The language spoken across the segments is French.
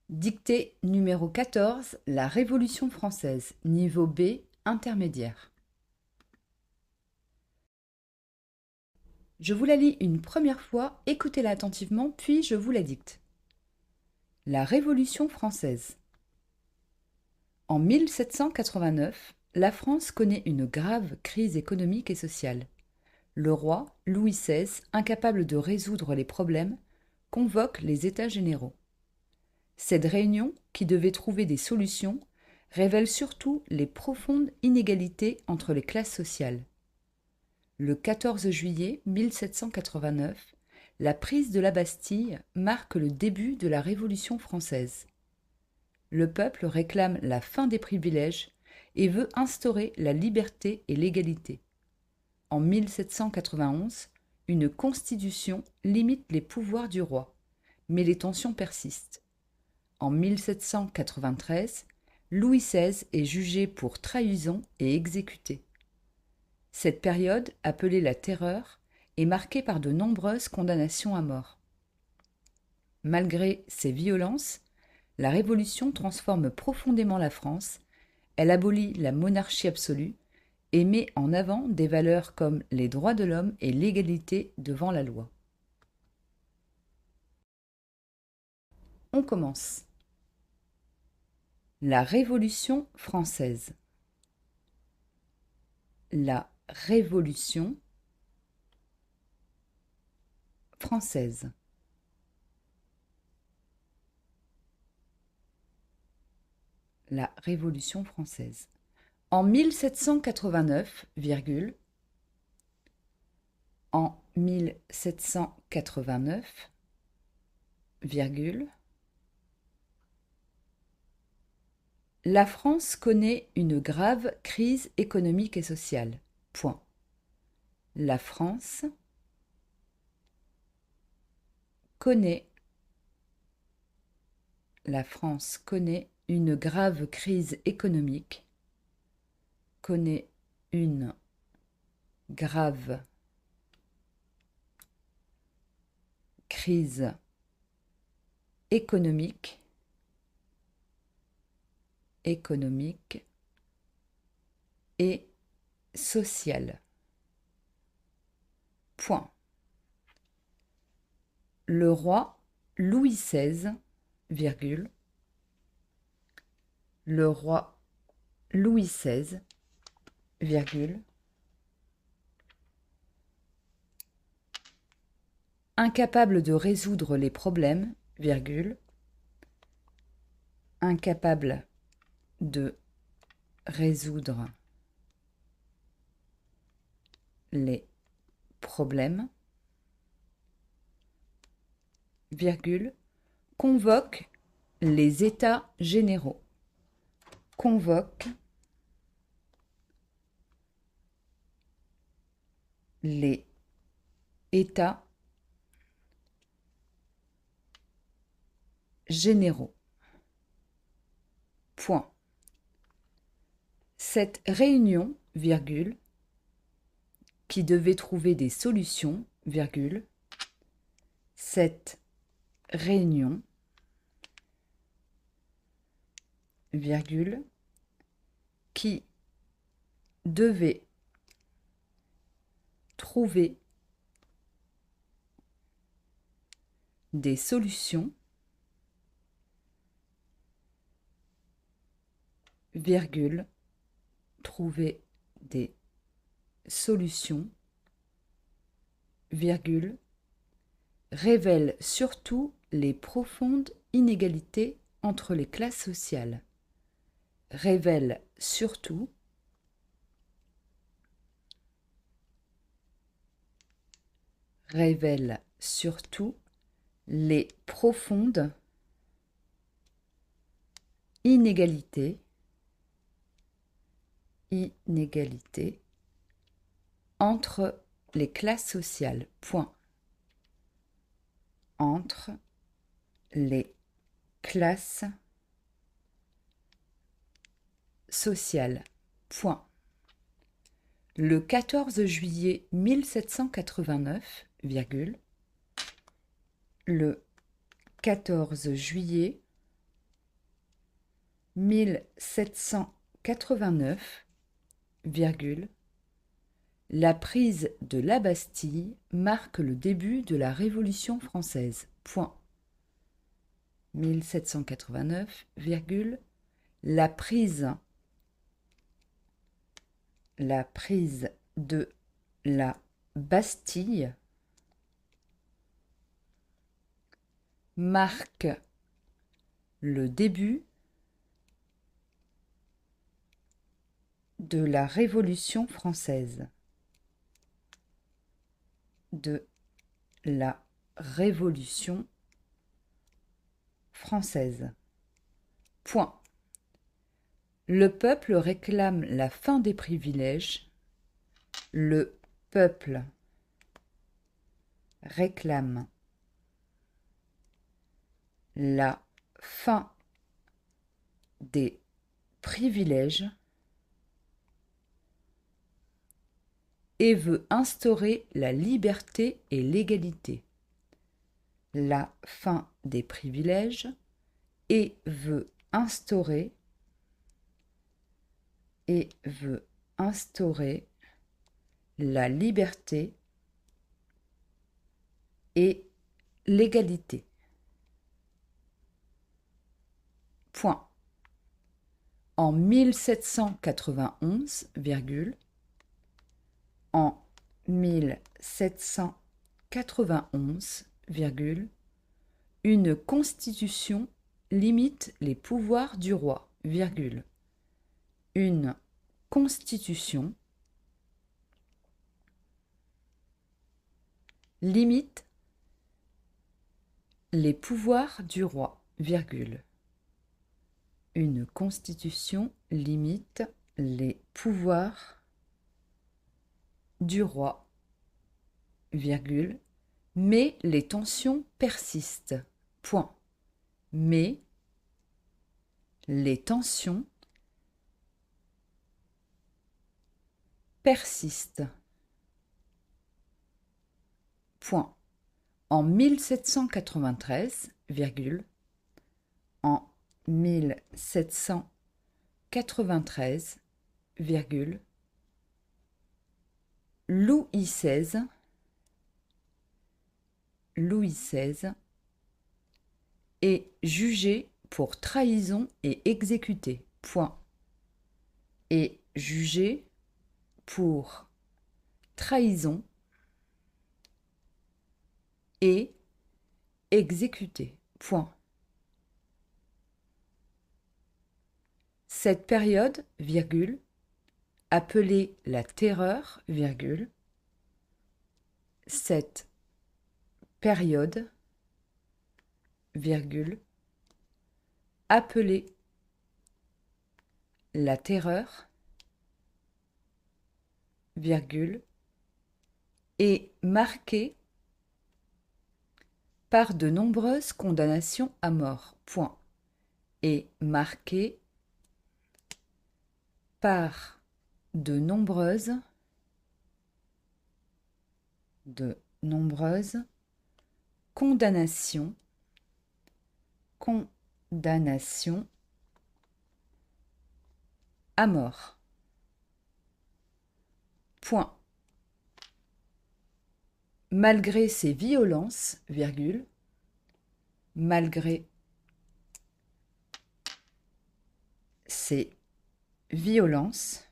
Dictée numéro 14, la Révolution française, niveau B, intermédiaire. Je vous la lis une première fois, écoutez-la attentivement, puis je vous la dicte. La Révolution française. En 1789, la France connaît une grave crise économique et sociale. Le roi, Louis XVI, incapable de résoudre les problèmes, convoque les États généraux. Cette réunion, qui devait trouver des solutions, révèle surtout les profondes inégalités entre les classes sociales. Le 14 juillet 1789, la prise de la Bastille marque le début de la Révolution française. Le peuple réclame la fin des privilèges et veut instaurer la liberté et l'égalité. En 1791, une constitution limite les pouvoirs du roi, mais les tensions persistent. En 1793, Louis XVI est jugé pour trahison et exécuté. Cette période, appelée la Terreur, est marquée par de nombreuses condamnations à mort. Malgré ces violences, la Révolution transforme profondément la France, elle abolit la monarchie absolue et met en avant des valeurs comme les droits de l'homme et l'égalité devant la loi. On commence. La Révolution française. La Révolution française. La Révolution française. En 1789, en 1789, la France connaît une grave crise économique et sociale. Point. La France connaît une grave crise économique, connaît une grave crise économique et sociale. Point. Le roi Louis XVI, le roi Louis XVI, incapable de résoudre les problèmes, incapable de résoudre les problèmes, convoque les États généraux. Convoque les États généraux. Point. Cette réunion, qui devait trouver des solutions, cette réunion, qui devait trouver des solutions, trouver des solutions, révèle surtout les profondes inégalités entre les classes sociales. Révèle surtout les profondes inégalités entre les classes sociales. Point. Entre les classes sociales. Point. Le 14 juillet 1789, le 14 juillet 1789, virgule, la prise de la Bastille marque le début de la Révolution française. Point. 1789, virgule, la prise de la Bastille marque le début de la Révolution française. De la Révolution française. Point. Le peuple réclame la fin des privilèges. Le peuple réclame la fin des privilèges et veut instaurer la liberté et l'égalité. La fin des privilèges et veut instaurer la liberté et l'égalité. Point. En 1791, virgule, en 1791, virgule, une constitution limite les pouvoirs du roi, virgule. Une constitution limite les pouvoirs du roi, virgule. Une constitution limite les pouvoirs du roi, virgule, mais les tensions persistent. Point. Mais les tensions persistent. Point. En 1793, virgule, en 1793, virgule, Louis XVI est jugé pour trahison et exécuté. Point. Est jugé pour trahison et exécuté. Point. Cette période, virgule, appelée la Terreur, virgule, cette période, virgule, appelée la Terreur, virgule, est marquée par de nombreuses condamnations à mort. Point. Est marquée par de nombreuses condamnations à mort. Point. Malgré ces violences, virgule, malgré ces violences,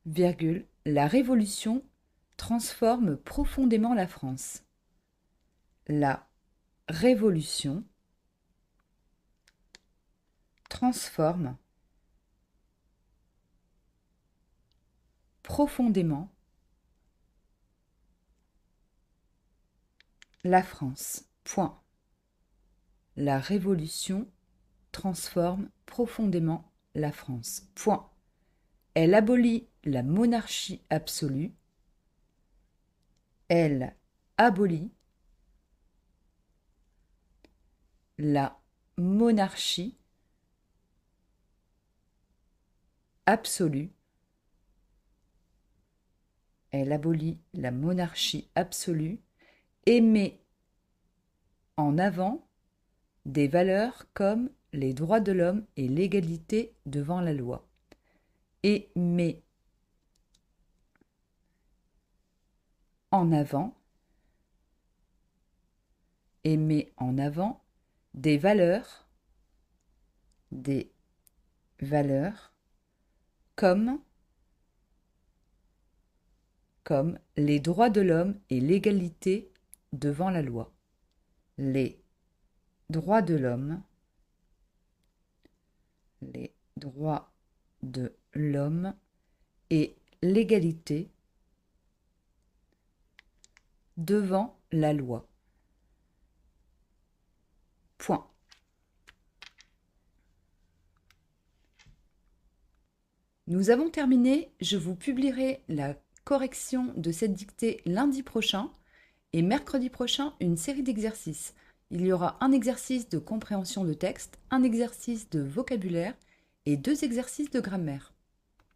virgule, la Révolution transforme profondément la France. La Révolution transforme profondément la France. Point. La Révolution transforme profondément la France. Point. Elle abolit la monarchie absolue. Elle abolit la monarchie absolue. Elle abolit la monarchie absolue et met en avant des valeurs comme les droits de l'homme et l'égalité devant la loi, et met en avant des valeurs comme les droits de l'homme et l'égalité devant la loi. Les droits de l'homme, et l'égalité devant la loi. Point. Nous avons terminé. Je vous publierai la correction de cette dictée lundi prochain et mercredi prochain une série d'exercices. Il y aura un exercice de compréhension de texte, un exercice de vocabulaire et 2 exercices de grammaire.